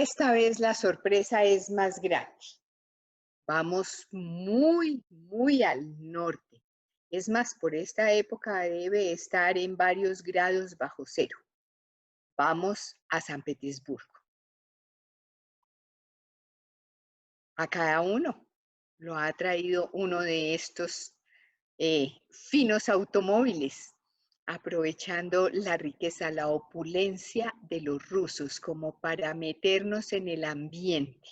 Esta vez la sorpresa es más grande. Vamos muy al norte. Es más, por esta época debe estar en varios grados bajo cero. Vamos a San Petersburgo. A cada uno lo ha traído uno de estos finos automóviles, aprovechando la riqueza, la opulencia de los rusos como para meternos en el ambiente.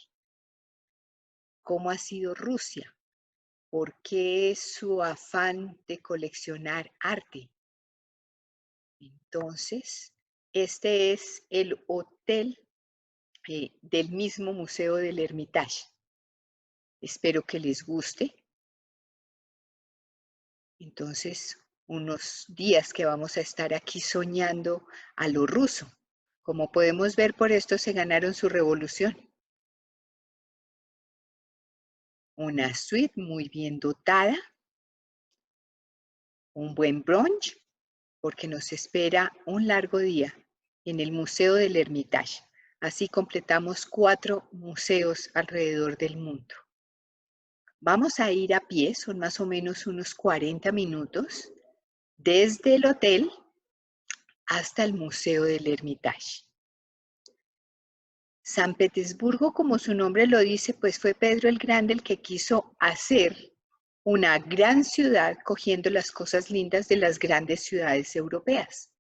¿Cómo ha sido Rusia? ¿Por qué es su afán de coleccionar arte? Entonces, este es el hotel del mismo Museo del Hermitage. Espero que les guste. Entonces, unos días que vamos a estar aquí soñando a lo ruso. Como podemos ver, por esto se ganaron su revolución. Una suite muy bien dotada, un buen brunch, porque nos espera un largo día en el Museo del Hermitage. Así completamos 4 museos alrededor del mundo. Vamos a ir a pie, son más o menos unos 40 minutos, desde el hotel hasta el Museo del Hermitage. San Petersburgo, como su nombre lo dice, pues fue Pedro el Grande el que quiso hacer una gran ciudad cogiendo las cosas lindas de las grandes ciudades europeas.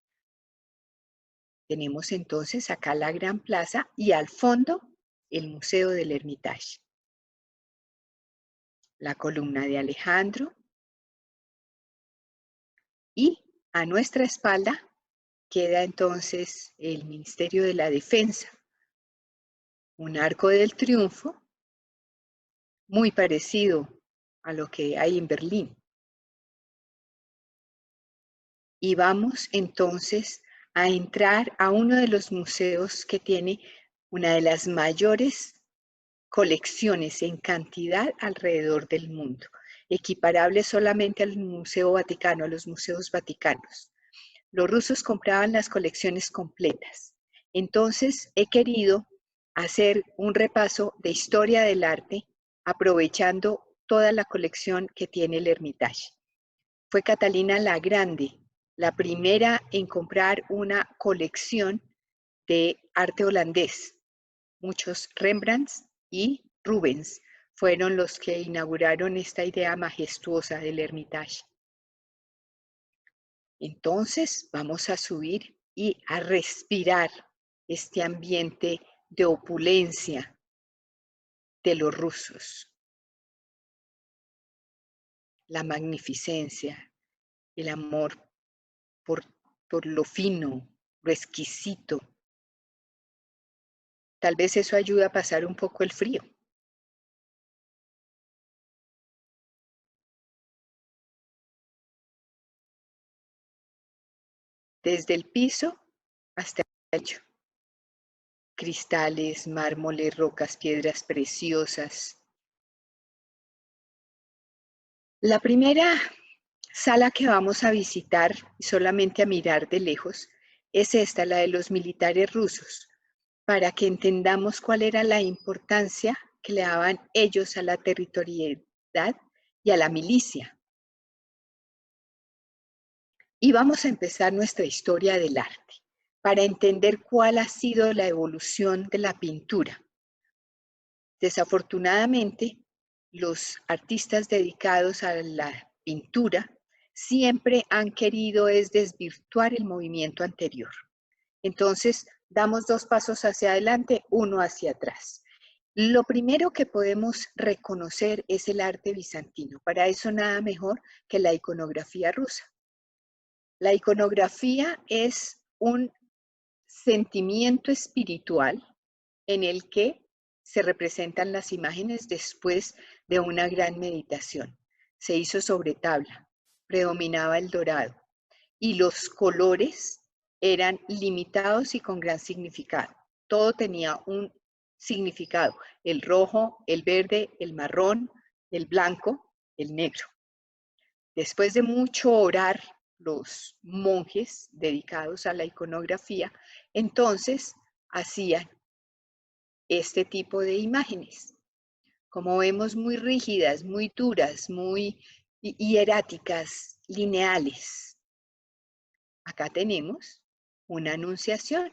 Tenemos entonces acá la gran plaza y al fondo el Museo del Hermitage. La columna de Alejandro y a nuestra espalda queda entonces el Ministerio de la Defensa, un arco del triunfo muy parecido a lo que hay en Berlín. Y vamos entonces a entrar a uno de los museos que tiene una de las mayores colecciones en cantidad alrededor del mundo, equiparable solamente al Museo Vaticano, a los museos vaticanos. Los rusos compraban las colecciones completas. Entonces he querido hacer un repaso de historia del arte aprovechando toda la colección que tiene el Hermitage. Fue Catalina la Grande la primera en comprar una colección de arte holandés. Muchos Rembrandts y Rubens fueron los que inauguraron esta idea majestuosa del Hermitage. Entonces vamos a subir y a respirar este ambiente de opulencia de los rusos. La magnificencia, el amor por lo fino, lo exquisito. Tal vez eso ayuda a pasar un poco el frío. Desde el piso hasta el techo. Cristales, mármoles, rocas, piedras preciosas. La primera sala que vamos a visitar y solamente a mirar de lejos es esta, la de los militares rusos, para que entendamos cuál era la importancia que le daban ellos a la territorialidad y a la milicia. Y vamos a empezar nuestra historia del arte, para entender cuál ha sido la evolución de la pintura. Desafortunadamente, los artistas dedicados a la pintura siempre han querido desvirtuar el movimiento anterior. Entonces, damos 2 pasos hacia adelante, 1 hacia atrás. Lo primero que podemos reconocer es el arte bizantino. Para eso nada mejor que la iconografía rusa. La iconografía es un sentimiento espiritual en el que se representan las imágenes después de una gran meditación. Se hizo sobre tabla, predominaba el dorado y los colores eran limitados y con gran significado. Todo tenía un significado, el rojo, el verde, el marrón, el blanco, el negro. Después de mucho orar, los monjes dedicados a la iconografía, entonces hacían este tipo de imágenes. Como vemos, muy rígidas, muy duras, muy hieráticas, lineales. Acá tenemos una anunciación.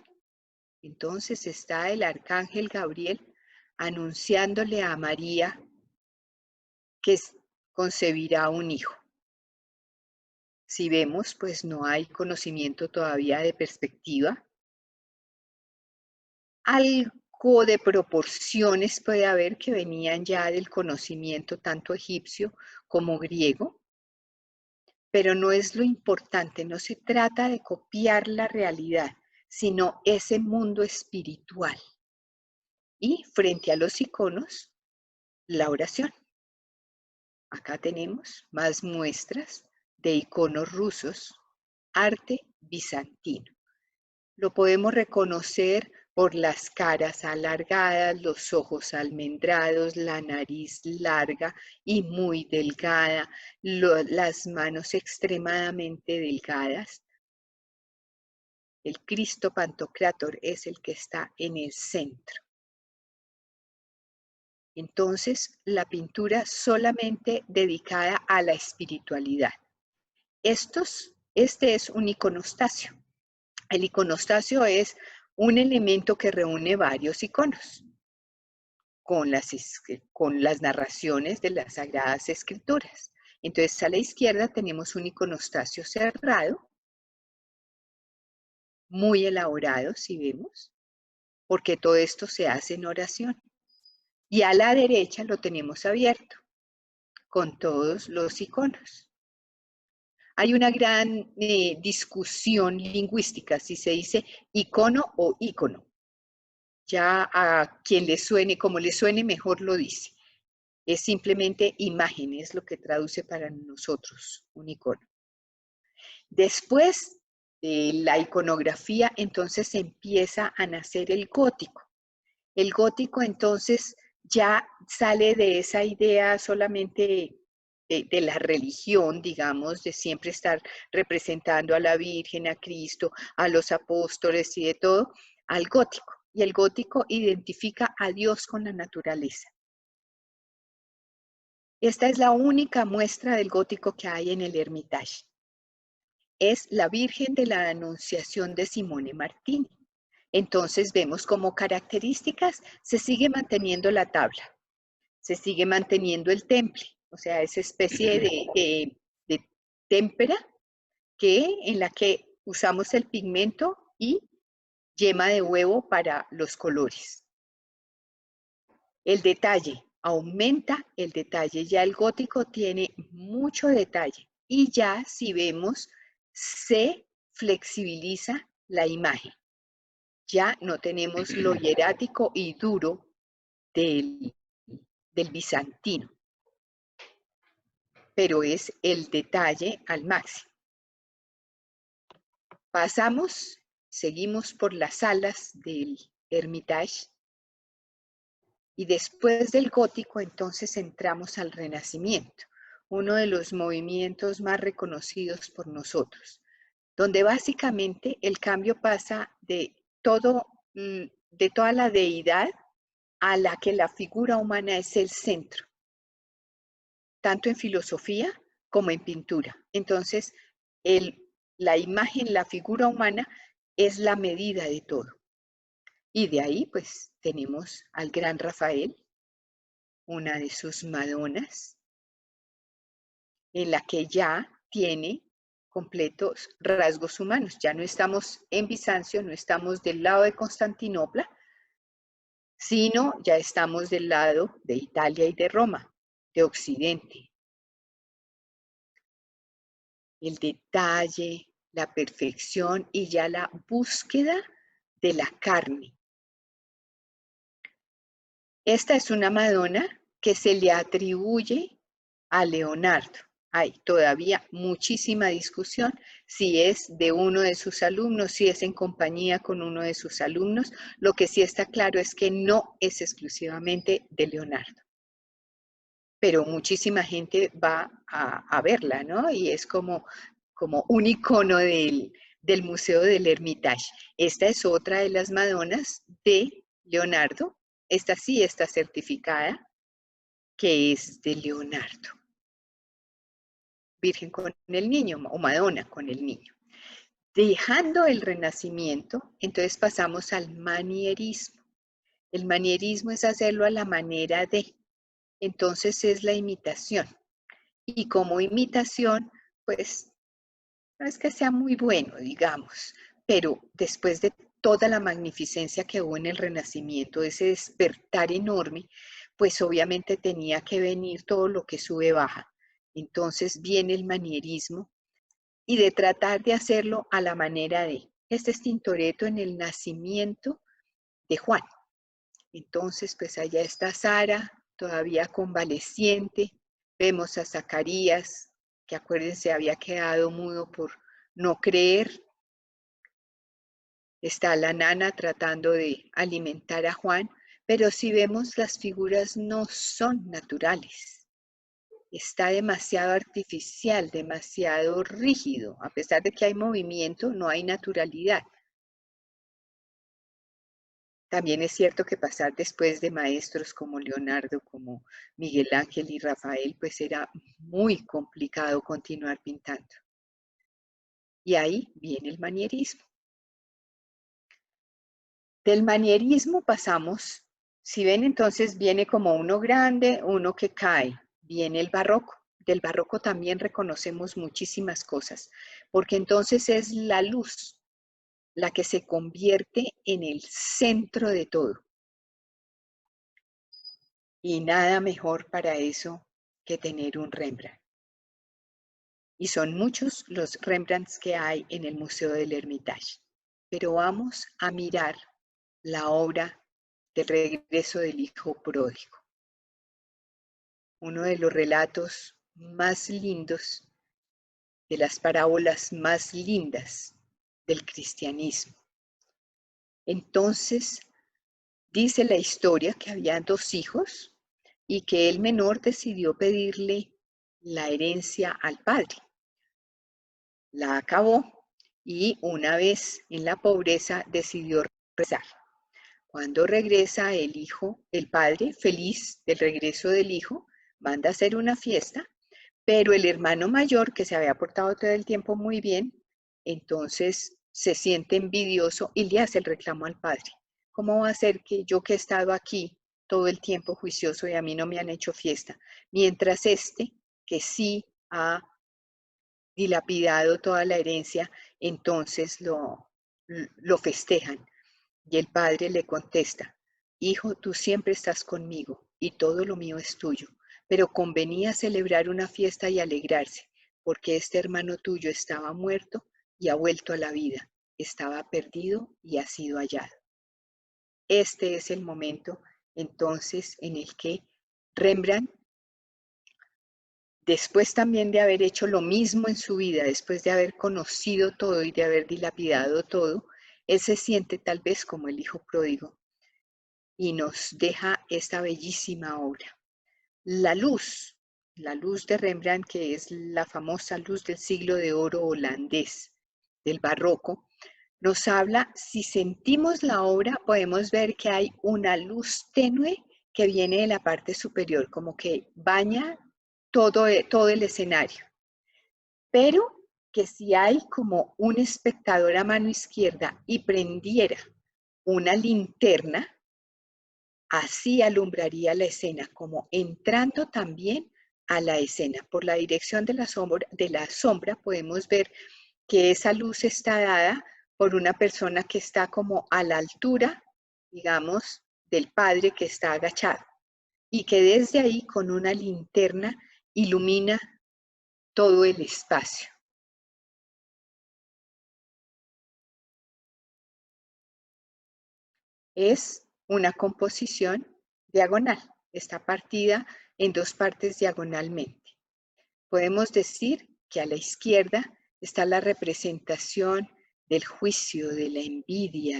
Entonces está el arcángel Gabriel anunciándole a María que concebirá un hijo. Si vemos, pues no hay conocimiento todavía de perspectiva. Algo de proporciones puede haber que venían ya del conocimiento tanto egipcio como griego, pero no es lo importante, no se trata de copiar la realidad, sino ese mundo espiritual. Y frente a los iconos, la oración. Acá tenemos más muestras de iconos rusos, arte bizantino. Lo podemos reconocer por las caras alargadas, los ojos almendrados, la nariz larga y muy delgada, las manos extremadamente delgadas. El Cristo Pantocrátor es el que está en el centro. Entonces, la pintura solamente dedicada a la espiritualidad. Este es un iconostasio. El iconostasio es un elemento que reúne varios iconos con las narraciones de las Sagradas Escrituras. Entonces, a la izquierda tenemos un iconostasio cerrado, muy elaborado, si vemos, porque todo esto se hace en oración. Y a la derecha lo tenemos abierto, con todos los iconos. Hay una gran discusión lingüística, si se dice icono o ícono. Ya a quien le suene, como le suene, mejor lo dice. Es simplemente imagen, es lo que traduce para nosotros un icono. Después de la iconografía, entonces empieza a nacer el gótico. El gótico, entonces, ya sale de esa idea solamente de la religión, digamos, de siempre estar representando a la Virgen, a Cristo, a los apóstoles y de todo, al gótico. Y el gótico identifica a Dios con la naturaleza. Esta es la única muestra del gótico que hay en el Hermitage. Es la Virgen de la Anunciación de Simone Martini. Entonces vemos como características se sigue manteniendo la tabla, se sigue manteniendo el temple, o sea, esa especie de témpera en la que usamos el pigmento y yema de huevo para los colores. El detalle, aumenta el detalle, ya el gótico tiene mucho detalle y ya si vemos se flexibiliza la imagen. Ya no tenemos lo hierático y duro del bizantino, pero es el detalle al máximo. Pasamos, seguimos por las salas del Hermitage y después del gótico entonces entramos al Renacimiento, uno de los movimientos más reconocidos por nosotros, donde básicamente el cambio pasa de toda la deidad a la que la figura humana es el centro, tanto en filosofía como en pintura. Entonces, la imagen, la figura humana es la medida de todo. Y de ahí, pues, tenemos al gran Rafael, una de sus Madonas, en la que ya tiene completos rasgos humanos. Ya no estamos en Bizancio, no estamos del lado de Constantinopla, sino ya estamos del lado de Italia y de Roma, de Occidente. El detalle, la perfección y ya la búsqueda de la carne. Esta es una Madonna que se le atribuye a Leonardo. Hay todavía muchísima discusión si es de uno de sus alumnos, si es en compañía con uno de sus alumnos. Lo que sí está claro es que no es exclusivamente de Leonardo. Pero muchísima gente va a verla, ¿no? Y es como un icono del Museo del Hermitage. Esta es otra de las Madonas de Leonardo, Esta sí está certificada, que es de Leonardo. Virgen con el niño o Madonna con el niño. Dejando el Renacimiento, entonces pasamos al manierismo. El manierismo es hacerlo a la manera de, entonces es la imitación. Y como imitación, pues no es que sea muy bueno, digamos, pero después de toda la magnificencia que hubo en el Renacimiento, ese despertar enorme, pues obviamente tenía que venir todo lo que sube baja. Entonces viene el manierismo y de tratar de hacerlo a la manera de. Este es Tintoretto en el nacimiento de Juan. Entonces, pues allá está Sara, todavía convaleciente. Vemos a Zacarías, que acuérdense, había quedado mudo por no creer. Está la nana tratando de alimentar a Juan, pero si vemos las figuras no son naturales. Está demasiado artificial, demasiado rígido. A pesar de que hay movimiento, no hay naturalidad. También es cierto que pasar después de maestros como Leonardo, como Miguel Ángel y Rafael, pues era muy complicado continuar pintando. Y ahí viene el manierismo. Del manierismo pasamos, si ven entonces viene como uno grande, uno que cae, viene el barroco. Del barroco también reconocemos muchísimas cosas, porque entonces es la luz la que se convierte en el centro de todo. Y nada mejor para eso que tener un Rembrandt. Y son muchos los Rembrandts que hay en el Museo del Hermitage. Pero vamos a mirar la obra del regreso del hijo pródigo. Uno de los relatos más lindos, de las parábolas más lindas del cristianismo. Entonces, dice la historia que había dos hijos y que el menor decidió pedirle la herencia al padre. La acabó y una vez en la pobreza decidió regresar. Cuando regresa el hijo, el padre, feliz del regreso del hijo, manda a hacer una fiesta, pero el hermano mayor, que se había portado todo el tiempo muy bien, entonces se siente envidioso y le hace el reclamo al padre. ¿Cómo va a ser que yo que he estado aquí todo el tiempo juicioso y a mí no me han hecho fiesta? Mientras este, que sí ha dilapidado toda la herencia, entonces lo festejan. Y el padre le contesta, hijo, tú siempre estás conmigo y todo lo mío es tuyo, pero convenía celebrar una fiesta y alegrarse, porque este hermano tuyo estaba muerto y ha vuelto a la vida, estaba perdido y ha sido hallado. Este es el momento entonces en el que Rembrandt, después también de haber hecho lo mismo en su vida, después de haber conocido todo y de haber dilapidado todo, él se siente tal vez como el hijo pródigo y nos deja esta bellísima obra. La luz de Rembrandt, que es la famosa luz del siglo de oro holandés del barroco, nos habla, si sentimos la obra, podemos ver que hay una luz tenue que viene de la parte superior, como que baña todo el escenario. Pero que si hay como un espectador a mano izquierda y prendiera una linterna, así alumbraría la escena, como entrando también a la escena. Por la dirección de la sombra podemos ver que esa luz está dada por una persona que está como a la altura, digamos, del padre que está agachado y que desde ahí con una linterna ilumina todo el espacio. Es una composición diagonal, está partida en dos partes diagonalmente. Podemos decir que a la izquierda está la representación del juicio, de la envidia,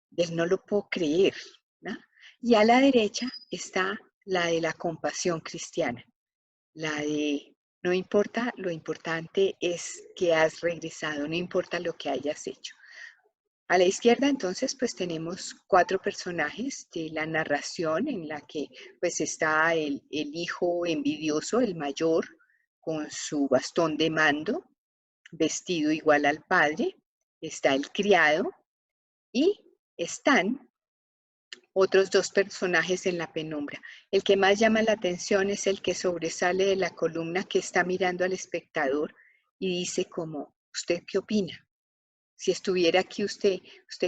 del no lo puedo creer, ¿no? Y a la derecha está la de la compasión cristiana, la de no importa, lo importante es que has regresado, no importa lo que hayas hecho. A la izquierda, entonces, pues tenemos 4 personajes de la narración en la que pues está el hijo envidioso, el mayor, con su bastón de mando, vestido igual al padre. Está el criado y están otros 2 personajes en la penumbra. El que más llama la atención es el que sobresale de la columna, que está mirando al espectador y dice como, ¿usted qué opina? Si estuviera aquí ¿usted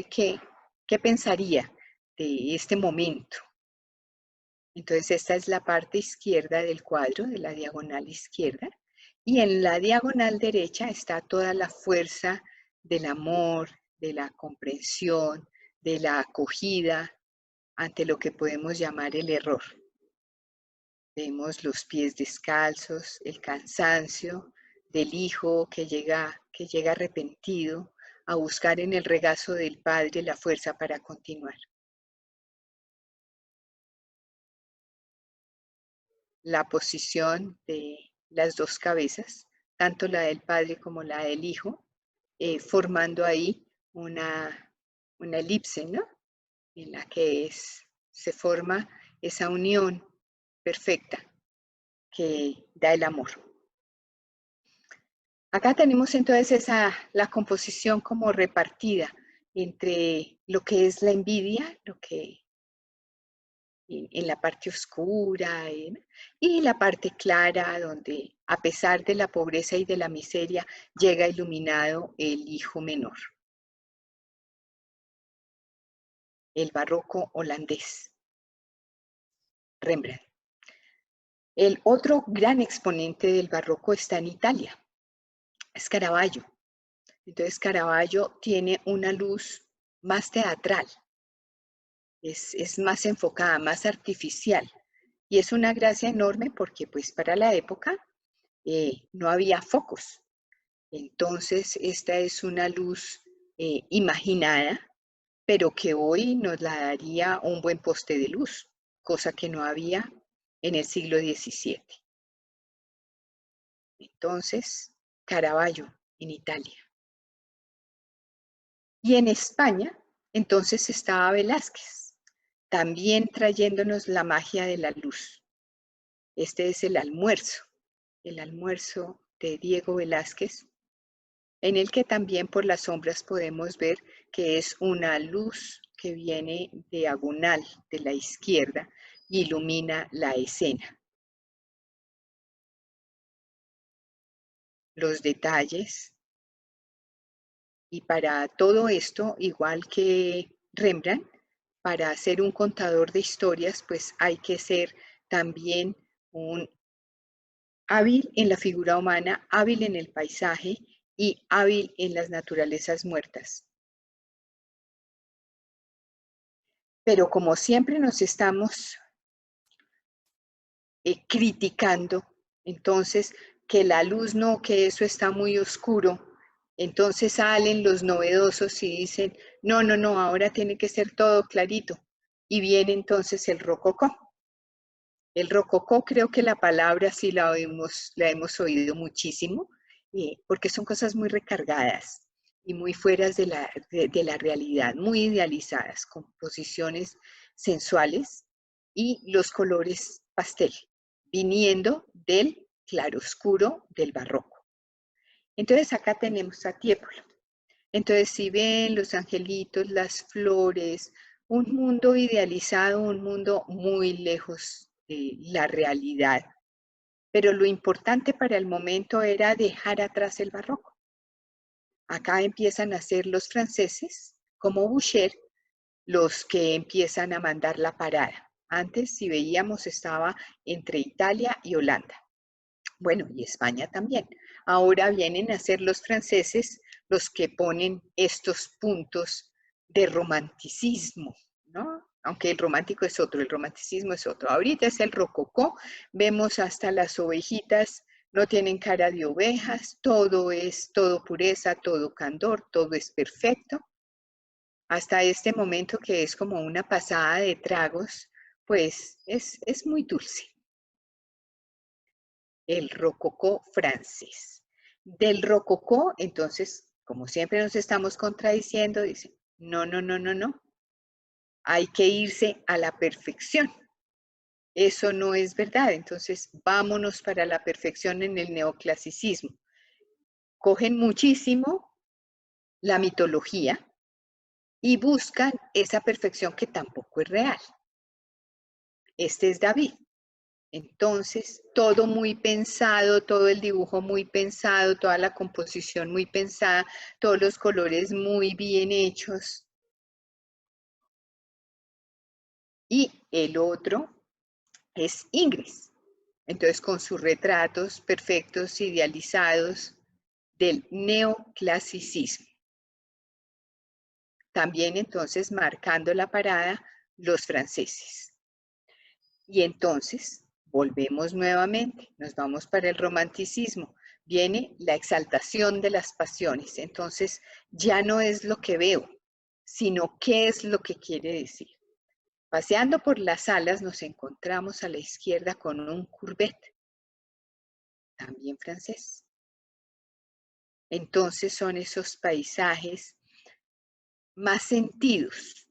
qué pensaría de este momento? Entonces esta es la parte izquierda del cuadro, de la diagonal izquierda, y en la diagonal derecha está toda la fuerza del amor, de la comprensión, de la acogida ante lo que podemos llamar el error. Vemos los pies descalzos, el cansancio del hijo que llega arrepentido a buscar en el regazo del padre la fuerza para continuar. La posición de las 2 cabezas, tanto la del padre como la del hijo, formando ahí una elipse, ¿no? En la que se forma esa unión perfecta que da el amor. Acá tenemos entonces la composición como repartida entre lo que es la envidia, lo que en la parte oscura, y la parte clara, donde a pesar de la pobreza y de la miseria, llega iluminado el hijo menor. El barroco holandés, Rembrandt. El otro gran exponente del barroco está en Italia, es Caravaggio. Entonces Caravaggio tiene una luz más teatral, es más enfocada, más artificial. Y es una gracia enorme porque pues para la época no había focos. Entonces esta es una luz imaginada, pero que hoy nos la daría un buen poste de luz, cosa que no había en el siglo XVII. Entonces, Caravaggio en Italia. Y en España, entonces estaba Velázquez, también trayéndonos la magia de la luz. Este es el almuerzo de Diego Velázquez, en el que también por las sombras podemos ver que es una luz que viene diagonal de la izquierda y ilumina la escena. Los detalles. Y para todo esto, igual que Rembrandt, para ser un contador de historias, pues hay que ser también un hábil en la figura humana, hábil en el paisaje y hábil en las naturalezas muertas. Pero como siempre nos estamos criticando, entonces que la luz no, que eso está muy oscuro, entonces salen los novedosos y dicen, no, no, no, ahora tiene que ser todo clarito. Y viene entonces el rococó. El rococó, creo que la palabra sí la hemos oído muchísimo, porque son cosas muy recargadas y muy fuera de la realidad, muy idealizadas, composiciones sensuales y los colores pastel, viniendo del claroscuro del barroco. Entonces acá tenemos a Tiepolo. Entonces si ven los angelitos, las flores, un mundo idealizado, un mundo muy lejos de la realidad. Pero lo importante para el momento era dejar atrás el barroco. Acá empiezan a ser los franceses, como Boucher, los que empiezan a mandar la parada. Antes, si veíamos, estaba entre Italia y Holanda. Bueno, y España también. Ahora vienen a ser los franceses los que ponen estos puntos de romanticismo, ¿no? Aunque el romántico es otro, el romanticismo es otro. Ahorita es el rococó, vemos hasta las ovejitas, no tienen cara de ovejas, todo es todo pureza, todo candor, todo es perfecto. Hasta este momento que es como una pasada de tragos, pues es muy dulce. El rococó francés. Del rococó, entonces, como siempre nos estamos contradiciendo, dice, No, no, no, no, no. Hay que irse a la perfección. Eso no es verdad. Entonces, vámonos para la perfección en el neoclasicismo. Cogen muchísimo la mitología y buscan esa perfección que tampoco es real. Este es David. Entonces, todo muy pensado, todo el dibujo muy pensado, toda la composición muy pensada, todos los colores muy bien hechos. Y el otro es Ingres. Entonces, con sus retratos perfectos, idealizados del neoclasicismo. También entonces marcando la parada los franceses. Y entonces volvemos nuevamente, nos vamos para el romanticismo. Viene la exaltación de las pasiones. Entonces ya no es lo que veo, sino qué es lo que quiere decir. Paseando por las salas nos encontramos a la izquierda con un Courbet, también francés. Entonces son esos paisajes más sentidos.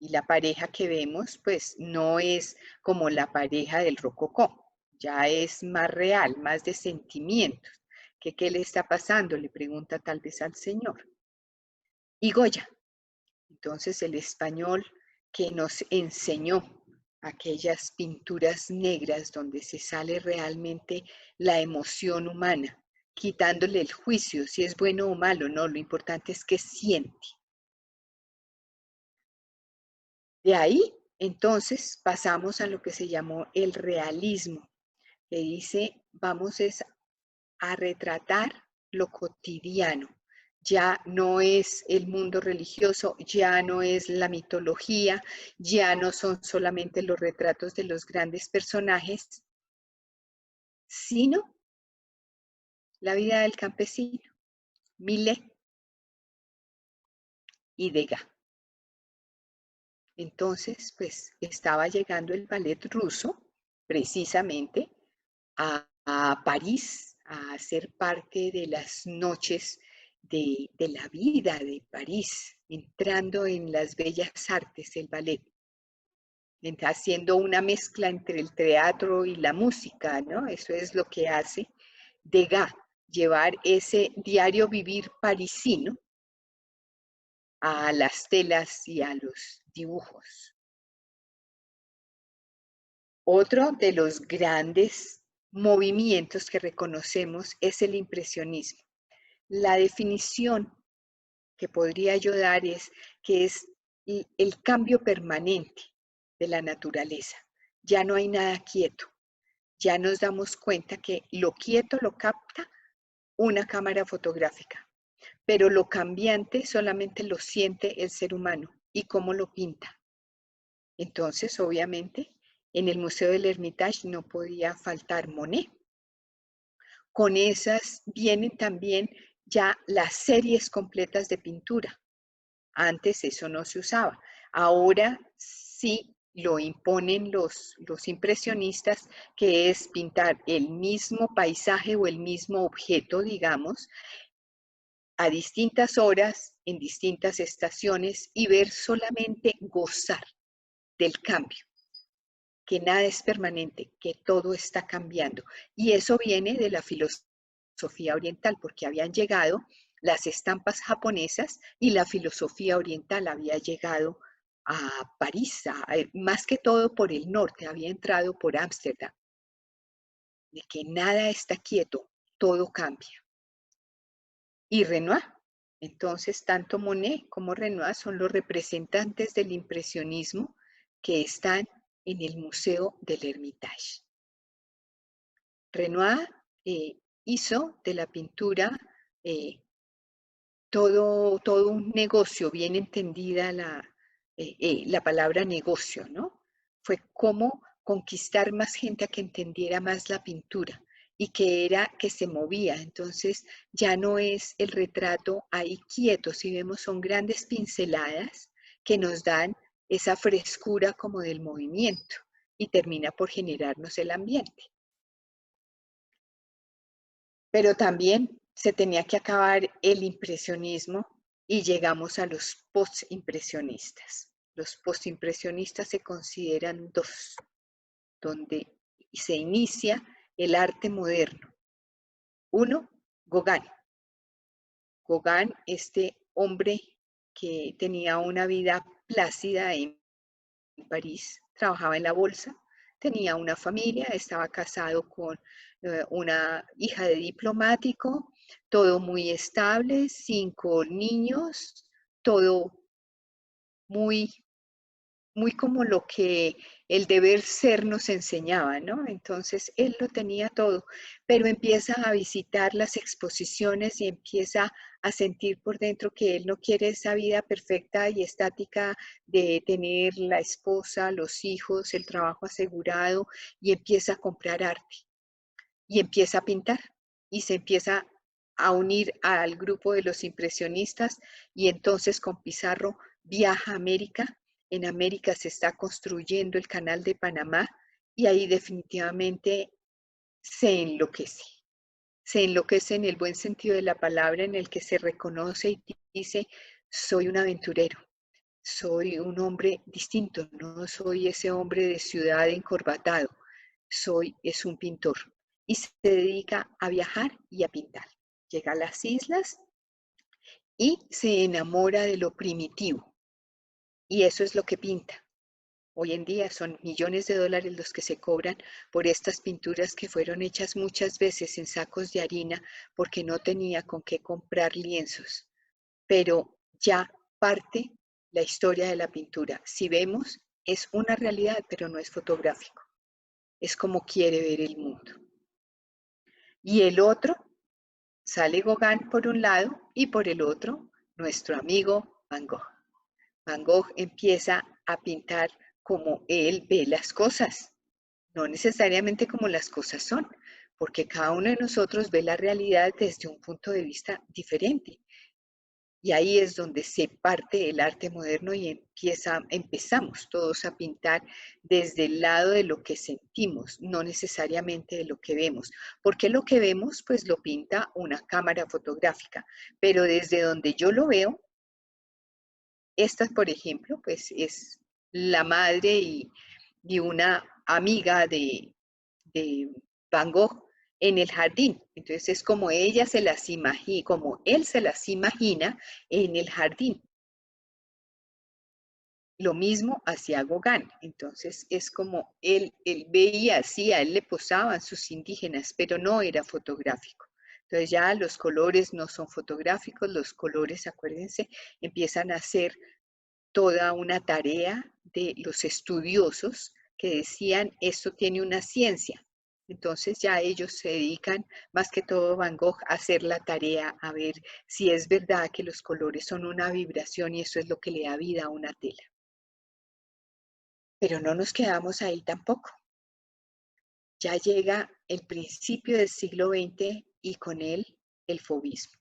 Y la pareja que vemos, pues no es como la pareja del rococó, ya es más real, más de sentimientos. ¿Qué le está pasando? Le pregunta tal vez al Señor. Y Goya, entonces el español que nos enseñó aquellas pinturas negras donde se sale realmente la emoción humana, quitándole el juicio, si es bueno o malo, no, lo importante es que siente. De ahí, entonces, pasamos a lo que se llamó el realismo, que dice, vamos a retratar lo cotidiano. Ya no es el mundo religioso, ya no es la mitología, ya no son solamente los retratos de los grandes personajes, sino la vida del campesino, Millet y Degas. Entonces, pues estaba llegando el ballet ruso precisamente a París, a ser parte de las noches de la vida de París, entrando en las bellas artes, el ballet, haciendo una mezcla entre el teatro y la música, ¿no? Eso es lo que hace Degas, llevar ese diario vivir parisino a las telas y a los dibujos. Otro de los grandes movimientos que reconocemos es el impresionismo. La definición que podría yo dar es que es el cambio permanente de la naturaleza. Ya no hay nada quieto. Ya nos damos cuenta que lo quieto lo capta una cámara fotográfica, pero lo cambiante solamente lo siente el ser humano y cómo lo pinta. Entonces, obviamente, en el Museo del Hermitage no podía faltar Monet. Con esas vienen también ya las series completas de pintura. Antes eso no se usaba. Ahora sí lo imponen los impresionistas, que es pintar el mismo paisaje o el mismo objeto, digamos, a distintas horas, en distintas estaciones y ver solamente gozar del cambio, que nada es permanente, que todo está cambiando. Y eso viene de la filosofía oriental, porque habían llegado las estampas japonesas y la filosofía oriental había llegado a París, más que todo por el norte, había entrado por Ámsterdam, de que nada está quieto, todo cambia. Y Renoir, entonces tanto Monet como Renoir son los representantes del impresionismo que están en el Museo del Hermitage. Renoir hizo de la pintura todo un negocio, bien entendida la palabra negocio, ¿no? Fue cómo conquistar más gente a que entendiera más la pintura y que se movía. Entonces ya no es el retrato ahí quieto, si vemos son grandes pinceladas que nos dan esa frescura como del movimiento y termina por generarnos el ambiente. Pero también se tenía que acabar el impresionismo y llegamos a los postimpresionistas. Los postimpresionistas se consideran dos, donde se inicia el arte moderno. Uno, Gauguin. Gauguin, este hombre que tenía una vida plácida en París, trabajaba en la bolsa, tenía una familia, estaba casado con una hija de diplomático, todo muy estable, 5 niños, todo muy muy como lo que el deber ser nos enseñaba, ¿no? Entonces, él lo tenía todo, pero empieza a visitar las exposiciones y empieza a sentir por dentro que él no quiere esa vida perfecta y estática de tener la esposa, los hijos, el trabajo asegurado, y empieza a comprar arte y empieza a pintar y se empieza a unir al grupo de los impresionistas y entonces con Pizarro viaja a América. En América se está construyendo el canal de Panamá y ahí definitivamente se enloquece. Se enloquece en el buen sentido de la palabra, en el que se reconoce y dice, soy un aventurero, soy un hombre distinto, no soy ese hombre de ciudad encorbatado, es un pintor y se dedica a viajar y a pintar. Llega a las islas y se enamora de lo primitivo y eso es lo que pinta. Hoy en día son millones de dólares los que se cobran por estas pinturas que fueron hechas muchas veces en sacos de harina porque no tenía con qué comprar lienzos. Pero ya parte la historia de la pintura. Si vemos, es una realidad, pero no es fotográfico. Es como quiere ver el mundo. Y el otro, sale Gauguin por un lado y por el otro, nuestro amigo Van Gogh. Van Gogh empieza a pintar como él ve las cosas, no necesariamente como las cosas son, porque cada uno de nosotros ve la realidad desde un punto de vista diferente. Y ahí es donde se parte el arte moderno y empezamos todos a pintar desde el lado de lo que sentimos, no necesariamente de lo que vemos. Porque lo que vemos, pues lo pinta una cámara fotográfica, pero desde donde yo lo veo, esta, por ejemplo, pues es la madre y una amiga de Van Gogh en el jardín. Entonces es como ella se las imagina, como él se las imagina en el jardín. Lo mismo hacía Gauguin. Entonces es como él veía así, a él le posaban sus indígenas, pero no era fotográfico. Entonces ya los colores no son fotográficos, los colores, acuérdense, empiezan a ser toda una tarea de los estudiosos que decían, esto tiene una ciencia. Entonces ya ellos se dedican, más que todo Van Gogh, a hacer la tarea, a ver si es verdad que los colores son una vibración y eso es lo que le da vida a una tela. Pero no nos quedamos ahí tampoco. Ya llega el principio del siglo XX y con él el fauvismo.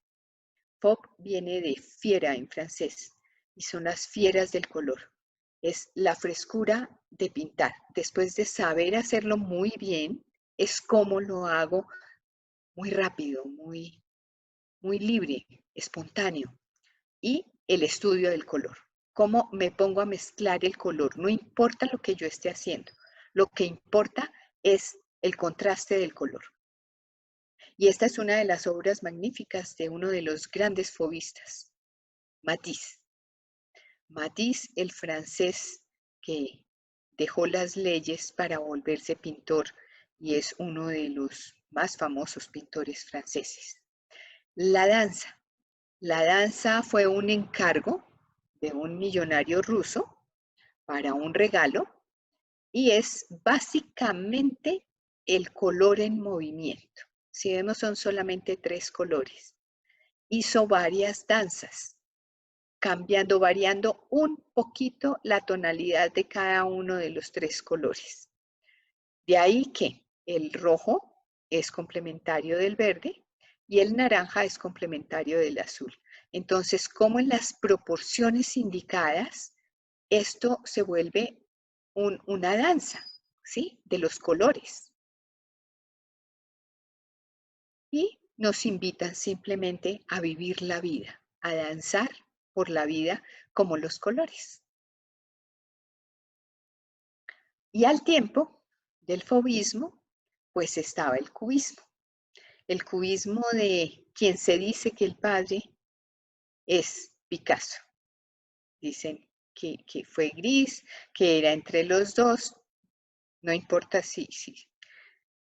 Fauve viene de fiera en francés y son las fieras del color. Es la frescura de pintar. Después de saber hacerlo muy bien, es como lo hago muy rápido, muy libre, espontáneo. Y el estudio del color. Cómo me pongo a mezclar el color. No importa lo que yo esté haciendo. Lo que importa es el contraste del color. Y esta es una de las obras magníficas de uno de los grandes fauvistas, Matisse. Matisse, el francés que dejó las leyes para volverse pintor y es uno de los más famosos pintores franceses. La danza. La danza fue un encargo de un millonario ruso para un regalo y es básicamente el color en movimiento. Si vemos son solamente 3 colores. Hizo varias danzas, cambiando, variando un poquito la tonalidad de cada uno de los 3 colores. De ahí que el rojo es complementario del verde y el naranja es complementario del azul. Entonces, como en las proporciones indicadas, esto se vuelve una danza, ¿sí? De los colores. Y nos invitan simplemente a vivir la vida, a danzar por la vida como los colores. Y al tiempo del fauvismo, pues estaba el cubismo. El cubismo de quien se dice que el padre es Picasso. Dicen que fue Gris, que era entre los dos, no importa si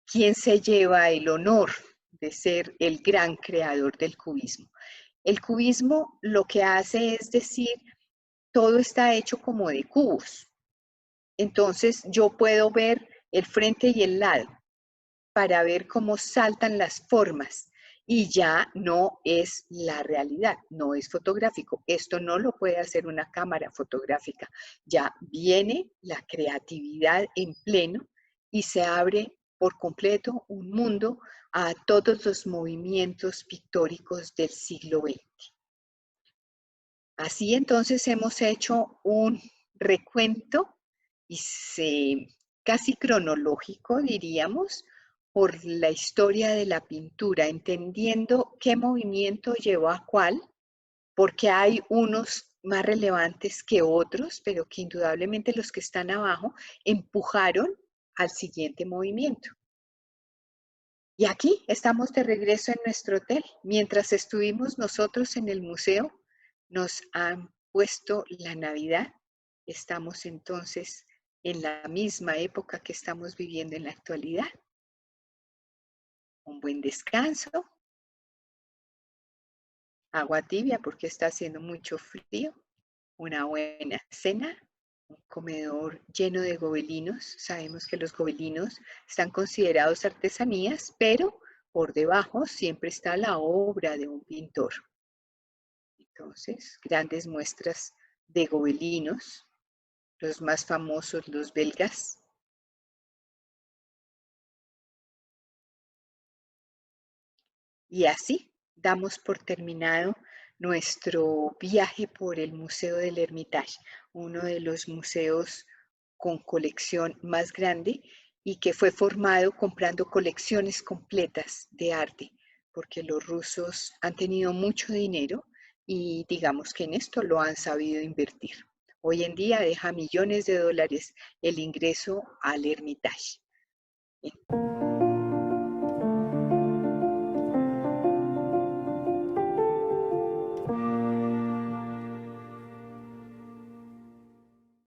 quién se lleva el honor de ser el gran creador del cubismo. El cubismo lo que hace es decir, todo está hecho como de cubos. Entonces yo puedo ver el frente y el lado para ver cómo saltan las formas y ya no es la realidad, no es fotográfico. Esto no lo puede hacer una cámara fotográfica. Ya viene la creatividad en pleno y se abre por completo un mundo a todos los movimientos pictóricos del siglo XX. Así entonces hemos hecho un recuento casi cronológico, diríamos, por la historia de la pintura, entendiendo qué movimiento llevó a cuál, porque hay unos más relevantes que otros, pero que indudablemente los que están abajo empujaron al siguiente movimiento. Y aquí estamos de regreso en nuestro hotel. Mientras estuvimos nosotros en el museo, nos han puesto la Navidad. Estamos entonces en la misma época que estamos viviendo en la actualidad. Un buen descanso, agua tibia porque está haciendo mucho frío, una buena cena, un comedor lleno de gobelinos. Sabemos que los gobelinos están considerados artesanías, pero por debajo siempre está la obra de un pintor. Entonces, grandes muestras de gobelinos, los más famosos, los belgas. Y así damos por terminado nuestro viaje por el Museo del Hermitage, uno de los museos con colección más grande y que fue formado comprando colecciones completas de arte, porque los rusos han tenido mucho dinero y digamos que en esto lo han sabido invertir. Hoy en día deja millones de dólares el ingreso al Hermitage.